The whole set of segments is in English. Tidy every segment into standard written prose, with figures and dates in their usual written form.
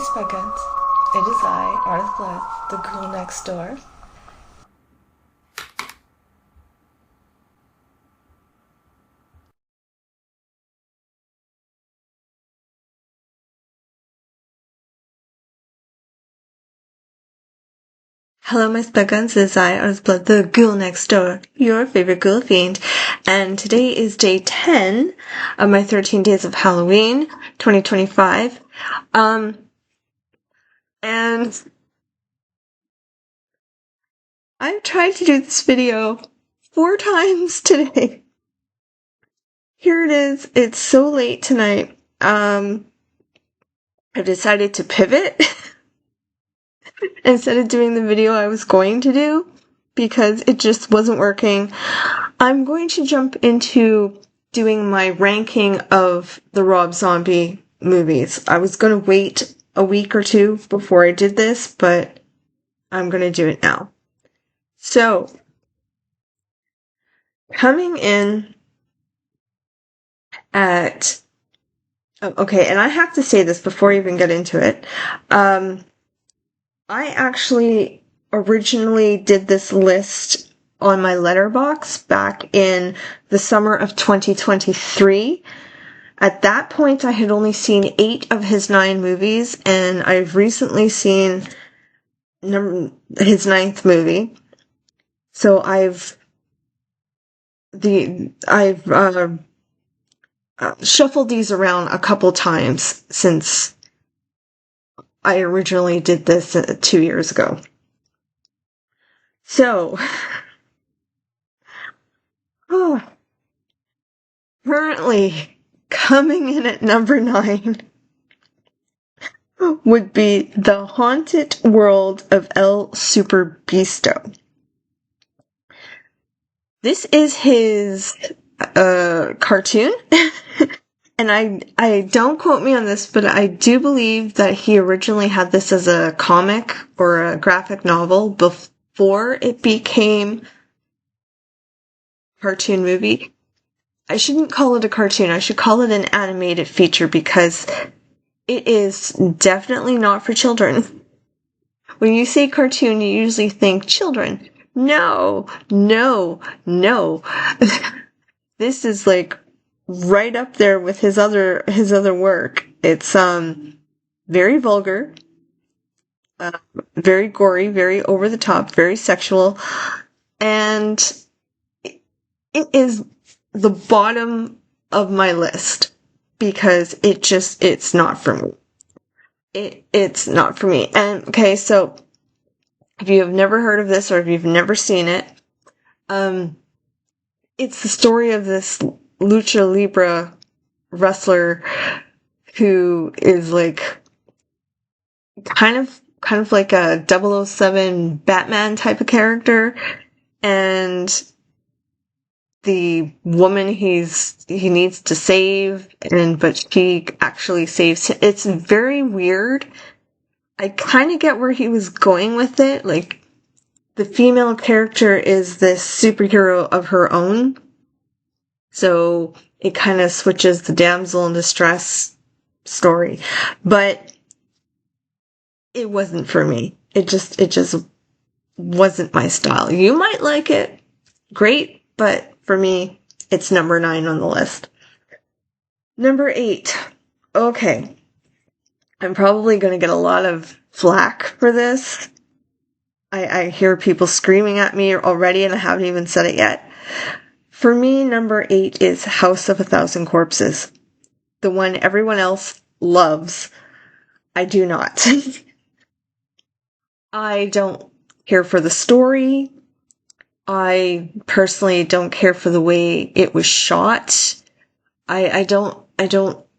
Spugans. It is I, Arth Blood, the girl next door. Hello, my Spugans. It is I, Arth Blood, the girl next door, your favorite girl fiend. And today is day 10 of my 13 Days of Halloween, 2025. And I've tried to do this video 4 times today. Here it is. It's so late tonight. I've decided to pivot instead of doing the video I was going to do because it just wasn't working. I'm going to jump into doing my ranking of the Rob Zombie movies. I was going to wait a week or two before I did this, but I'm going to do it now. So, coming in at... okay, and I have to say this before I even get into it. I actually originally did this list on my Letterboxd back in the summer of 2023. At that point, I had only seen 8 of his 9 movies, and I've recently seen his 9th movie. So I've shuffled these around a couple times since I originally did this 2 years ago. So, currently coming in at number 9 would be The Haunted World of El Superbeasto. This is his cartoon. And I don't quote me on this, but I do believe that he originally had this as a comic or a graphic novel before it became a cartoon movie. I shouldn't call it a cartoon. I should call it an animated feature because it is definitely not for children. When you say cartoon, you usually think children. No. This is like right up there with his other work. It's very vulgar, very gory, very over the top, very sexual, and it is the bottom of my list because it's not for me. It's not for me. And okay, so if you have never heard of this or if you've never seen it, it's the story of this lucha libre wrestler who is like kind of like a 007 Batman type of character, and the woman he needs to save, but she actually saves him. It's very weird. I kind of get where he was going with it. Like, the female character is this superhero of her own. So it kind of switches the damsel in distress story. But it wasn't for me. It just wasn't my style. You might like it. Great. But for me, it's number 9 on the list. Number 8. Okay. I'm probably going to get a lot of flack for this. I hear people screaming at me already and I haven't even said it yet. For me, number 8 is House of a Thousand Corpses. The one everyone else loves. I do not. I don't care for the story. I personally don't care for the way it was shot. I don't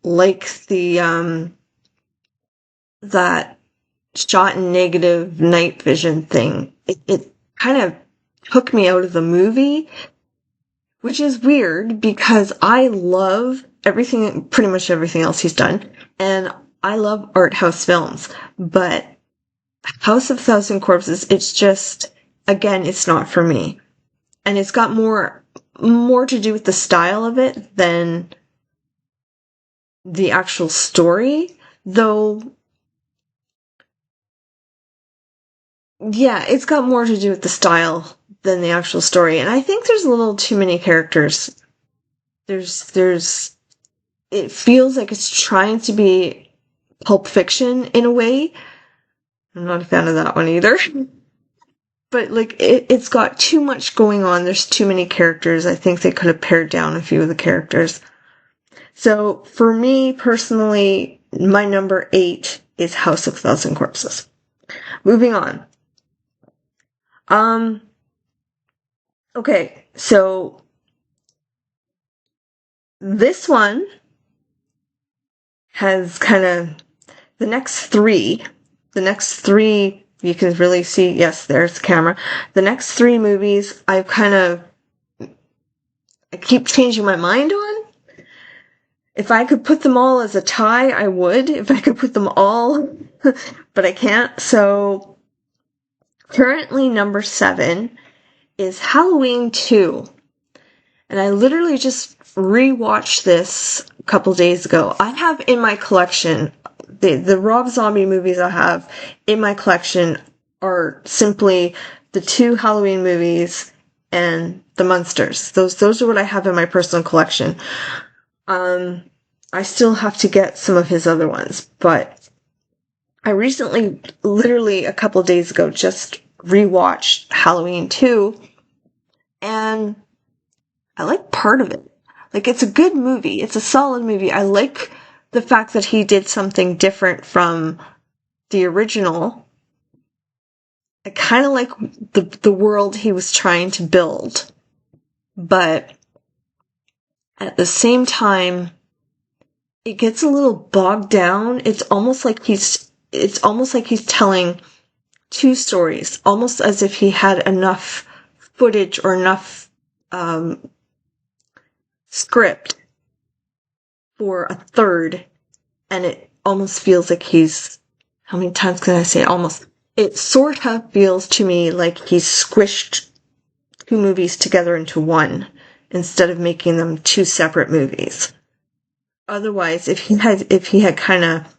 like the, that shot in negative night vision thing. It kind of took me out of the movie, which is weird because I love pretty much everything else he's done, and I love art house films, but House of Thousand Corpses, it's just, again, it's not for me. And it's got more to do with the style of it than the actual story, though Yeah, it's got more to do with the style than the actual story. And I think there's a little too many characters. There's, it feels like it's trying to be Pulp Fiction in a way. I'm not a fan of that one either. But like it's got too much going on. There's too many characters. I think they could have pared down a few of the characters. So for me personally, my number 8 is House of a Thousand Corpses. Moving on. Um, okay, so this one has kind of the next three you can really see, yes, there's the camera. The next 3 movies I keep changing my mind on. If I could put them all as a tie, I would. If I could put them all, but I can't. So currently number 7 is Halloween 2. And I literally just rewatched this a couple days ago. I have in my collection, the Rob Zombie movies I have in my collection are simply the 2 Halloween movies and the Munsters. Those are what I have in my personal collection. I still have to get some of his other ones, but I recently, literally a couple of days ago, just rewatched Halloween 2, and I like part of it. Like, it's a good movie. It's a solid movie. I like the fact that he did something different from the original. I kind of like the world he was trying to build. But at the same time, it gets a little bogged down. It's almost like he's telling 2 stories, almost as if he had enough footage or enough script for a third, and it almost feels like how many times can I say almost? It sort of feels to me like he's squished 2 movies together into one instead of making them 2 separate movies. Otherwise, if he had kind of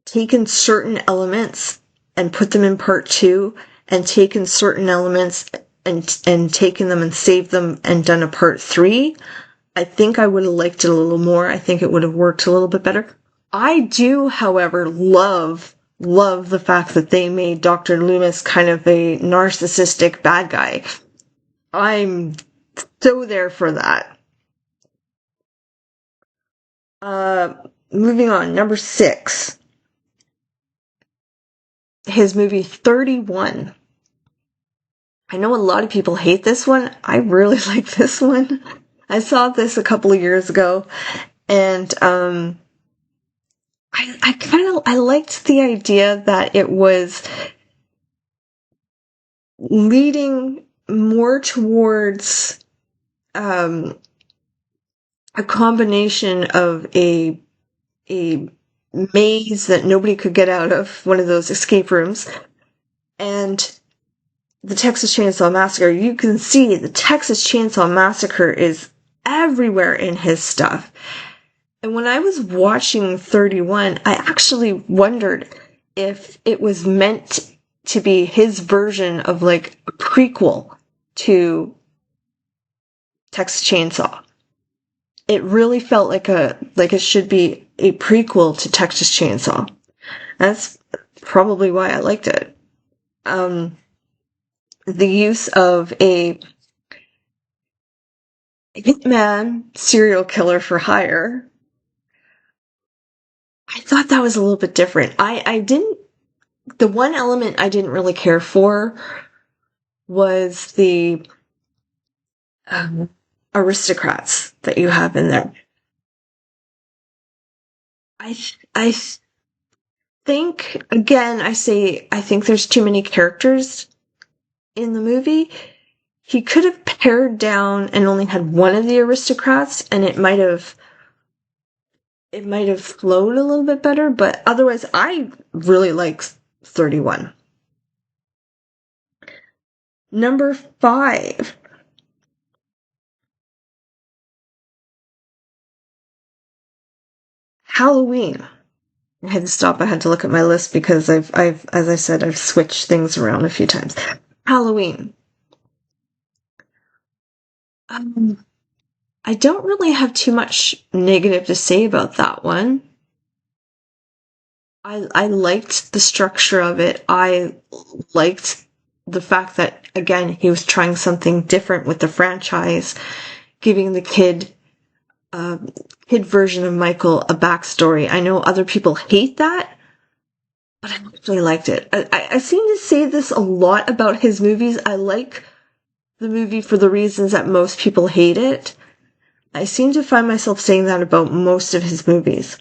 taken certain elements and put them in part 2, and taken certain elements and taken them and saved them and done a part 3, I think I would have liked it a little more. I think it would have worked a little bit better. I do, however, love the fact that they made Dr. Loomis kind of a narcissistic bad guy. I'm so there for that. Moving on, number 6. His movie 31. I know a lot of people hate this one. I really like this one. I saw this a couple of years ago, and I liked the idea that it was leading more towards a combination of a maze that nobody could get out of, one of those escape rooms, and the Texas Chainsaw Massacre. You can see the Texas Chainsaw Massacre is everywhere in his stuff. And when I was watching 31, I actually wondered if it was meant to be his version of like a prequel to Texas Chainsaw. It really felt like it should be a prequel to Texas Chainsaw. That's probably why I liked it. The use of a hitman serial killer for hire, I thought that was a little bit different. The one element I didn't really care for was the aristocrats that you have in there. I think, again, I think there's too many characters in the movie. He could have pared down and only had one of the aristocrats, and it might have flowed a little bit better, but otherwise I really like 31. Number 5. Halloween. I had to stop. I had to look at my list because as I said, I've switched things around a few times. Halloween. Um, I don't really have too much negative to say about that one. I liked the structure of it. I liked the fact that, again, he was trying something different with the franchise, giving the kid version of Michael a backstory. I know other people hate that, but I actually liked it. I seem to say this a lot about his movies. I like the movie for the reasons that most people hate it. I seem to find myself saying that about most of his movies.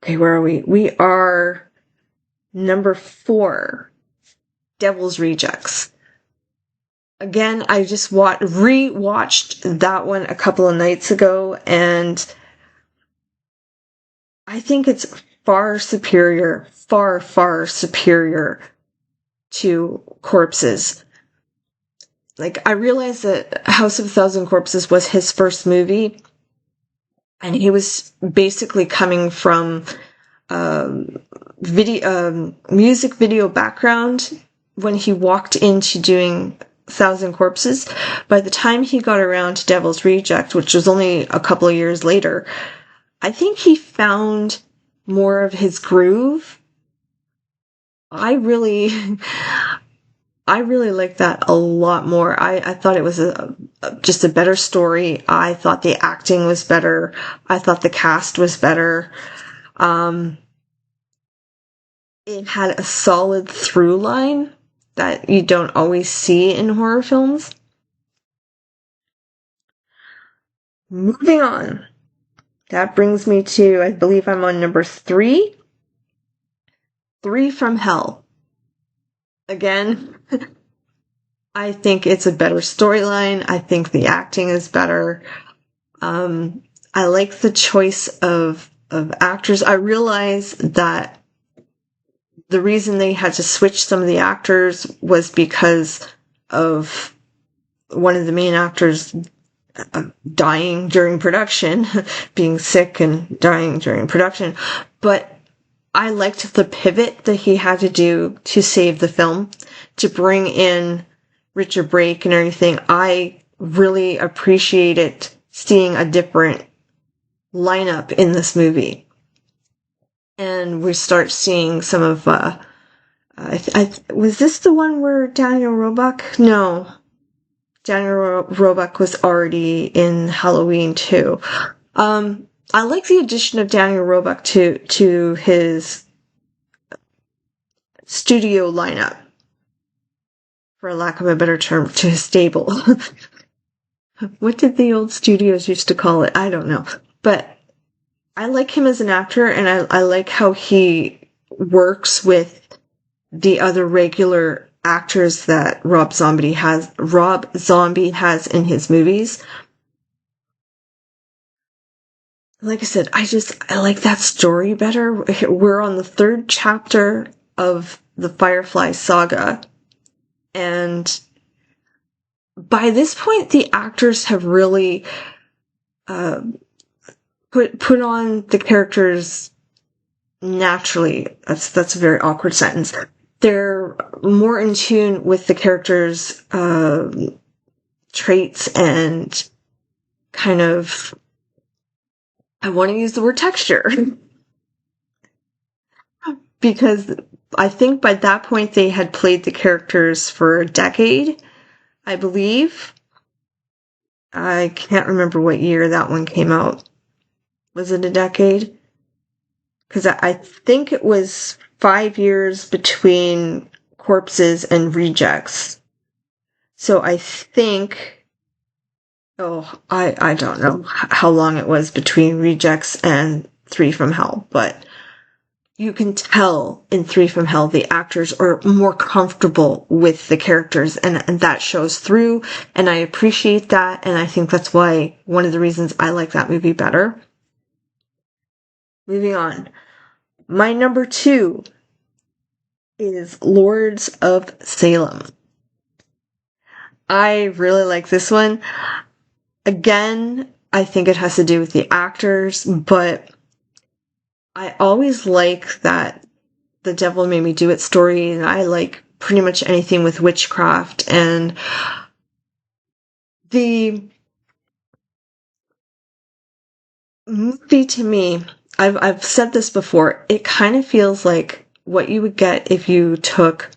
Okay, where are we? We are number 4, Devil's Rejects. Again, I just re-watched that one a couple of nights ago, and I think it's far superior, far superior to Corpses. Like, I realized that House of a Thousand Corpses was his first movie, and he was basically coming from music video background when he walked into doing Thousand Corpses. By the time he got around to Devil's Reject, which was only a couple of years later, I think he found more of his groove. I really like that a lot more. I thought it was just a better story. I thought the acting was better. I thought the cast was better. It had a solid through line that you don't always see in horror films. Moving on. That brings me to, I believe I'm on number 3. 3 from Hell. Again, I think it's a better storyline. I think the acting is better. I like the choice of actors. I realize that the reason they had to switch some of the actors was because of one of the main actors dying during production, being sick and dying during production. But I liked the pivot that he had to do to save the film, to bring in Richard Brake and everything. I really appreciated seeing a different lineup in this movie. And we start seeing some of, was this the one where Daniel Roebuck? No. Daniel Roebuck was already in Halloween too. I like the addition of Daniel Roebuck to his studio lineup, for lack of a better term, to his stable. What did the old studios used to call it? I don't know. But I like him as an actor, and I like how he works with the other regular actors that Rob Zombie has in his movies. Like I said, I like that story better. We're on the 3rd chapter of the Firefly saga, and by this point, the actors have really put on the characters naturally. That's a very awkward sentence. They're more in tune with the characters' traits and kind of, I want to use the word texture. Because I think by that point they had played the characters for a decade, I believe. I can't remember what year that one came out. Was it a decade? Because I think it was 5 years between Corpses and Rejects. So I think, I don't know how long it was between Rejects and 3 from Hell, but you can tell in 3 from Hell the actors are more comfortable with the characters, and that shows through, and I appreciate that, and I think that's why one of the reasons I like that movie better. Moving on. My number 2 is Lords of Salem. I really like this one. Again, I think it has to do with the actors, but I always like that the Devil Made Me Do It story, and I like pretty much anything with witchcraft. And the movie, to me, I've said this before, it kind of feels like what you would get if you took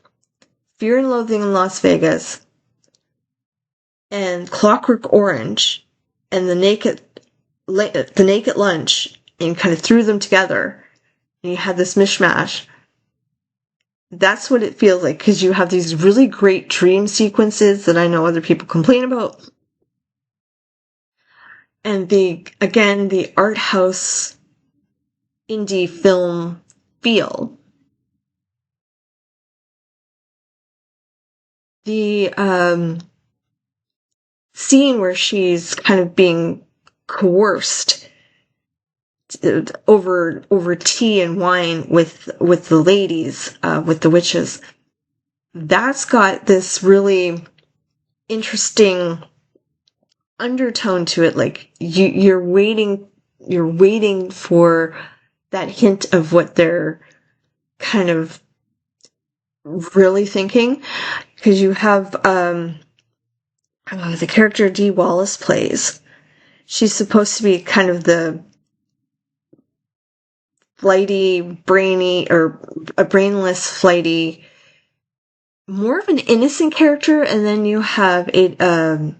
Fear and Loathing in Las Vegas and Clockwork Orange and the Naked Lunch and kind of threw them together, and you had this mishmash. That's what it feels like, because you have these really great dream sequences that I know other people complain about. And the art house indie film feel. The scene where she's kind of being coerced over tea and wine with the ladies, with the witches. That's got this really interesting undertone to it. Like you're waiting for that hint of what they're kind of really thinking, because you have the character Dee Wallace plays. She's supposed to be kind of the flighty, brainy, or a brainless, flighty, more of an innocent character, and then you have the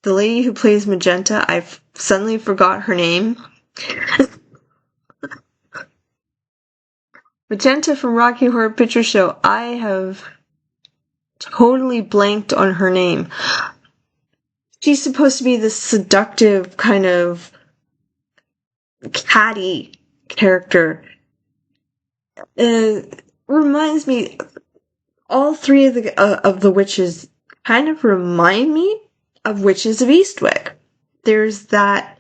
lady who plays Magenta. I've suddenly forgot her name. Magenta from Rocky Horror Picture Show. I have totally blanked on her name. She's supposed to be this seductive, kind of catty character. Reminds me, all three of the witches kind of remind me of Witches of Eastwick. There's that,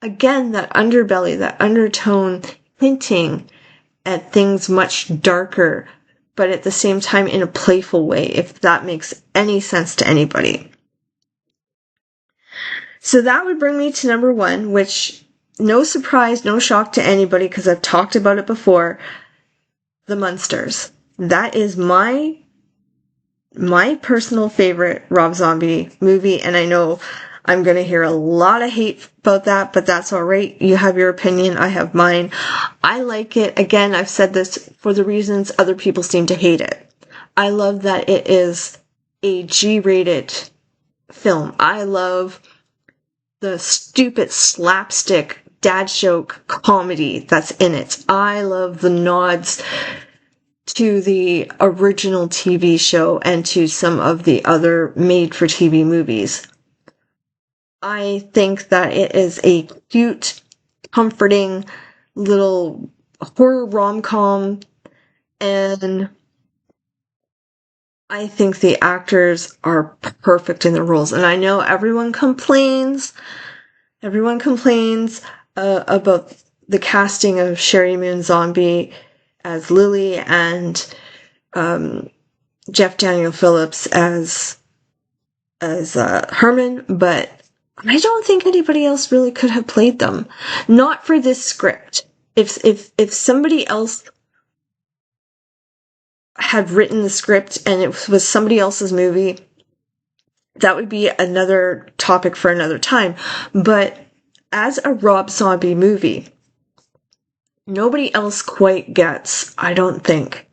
again, that underbelly, that undertone hinting at things much darker, but at the same time in a playful way, if that makes any sense to anybody. So that would bring me to number 1, which, no surprise, no shock to anybody, because I've talked about it before, The Munsters. That is my personal favorite Rob Zombie movie, and I know I'm going to hear a lot of hate about that, but that's alright. You have your opinion, I have mine. I like it. Again, I've said this for the reasons other people seem to hate it. I love that it is a G-rated film. I love the stupid slapstick dad joke comedy that's in it. I love the nods to the original TV show and to some of the other made-for-TV movies. I think that it is a cute, comforting little horror rom-com, and I think the actors are perfect in their roles. And I know everyone complains about the casting of Sherry Moon Zombie as Lily and Jeff Daniel Phillips as Herman, but I don't think anybody else really could have played them. Not for this script. If somebody else had written the script and it was somebody else's movie, that would be another topic for another time. But as a Rob Zombie movie, nobody else quite gets, I don't think,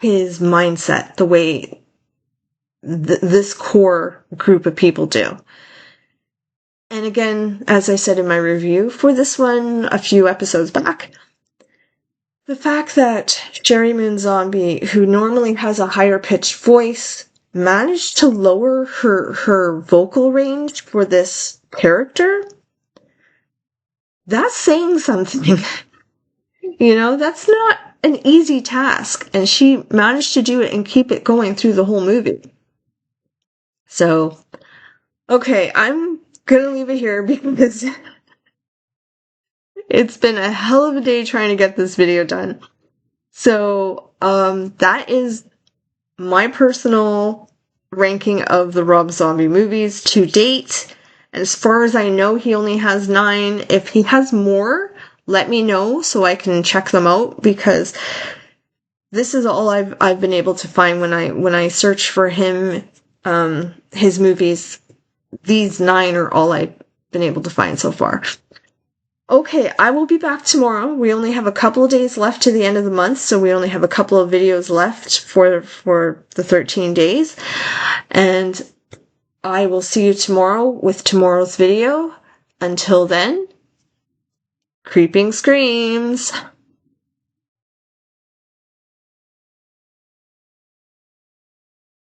his mindset the way this core group of people do. And again, as I said in my review for this one a few episodes back, the fact that Sherry Moon Zombie, who normally has a higher pitched voice, managed to lower her vocal range for this character, that's saying something. You know, that's not an easy task, and she managed to do it and keep it going through the whole movie. So, okay, I'm gonna leave it here because it's been a hell of a day trying to get this video done. So, that is my personal ranking of the Rob Zombie movies to date. As far as I know, he only has 9. If he has more, let me know so I can check them out, because this is all I've been able to find when I search for him, his movies. These 9 are all I've been able to find so far. Okay, I will be back tomorrow. We only have a couple of days left to the end of the month, so we only have a couple of videos left for the 13 days. And I will see you tomorrow with tomorrow's video. Until then, creeping screams!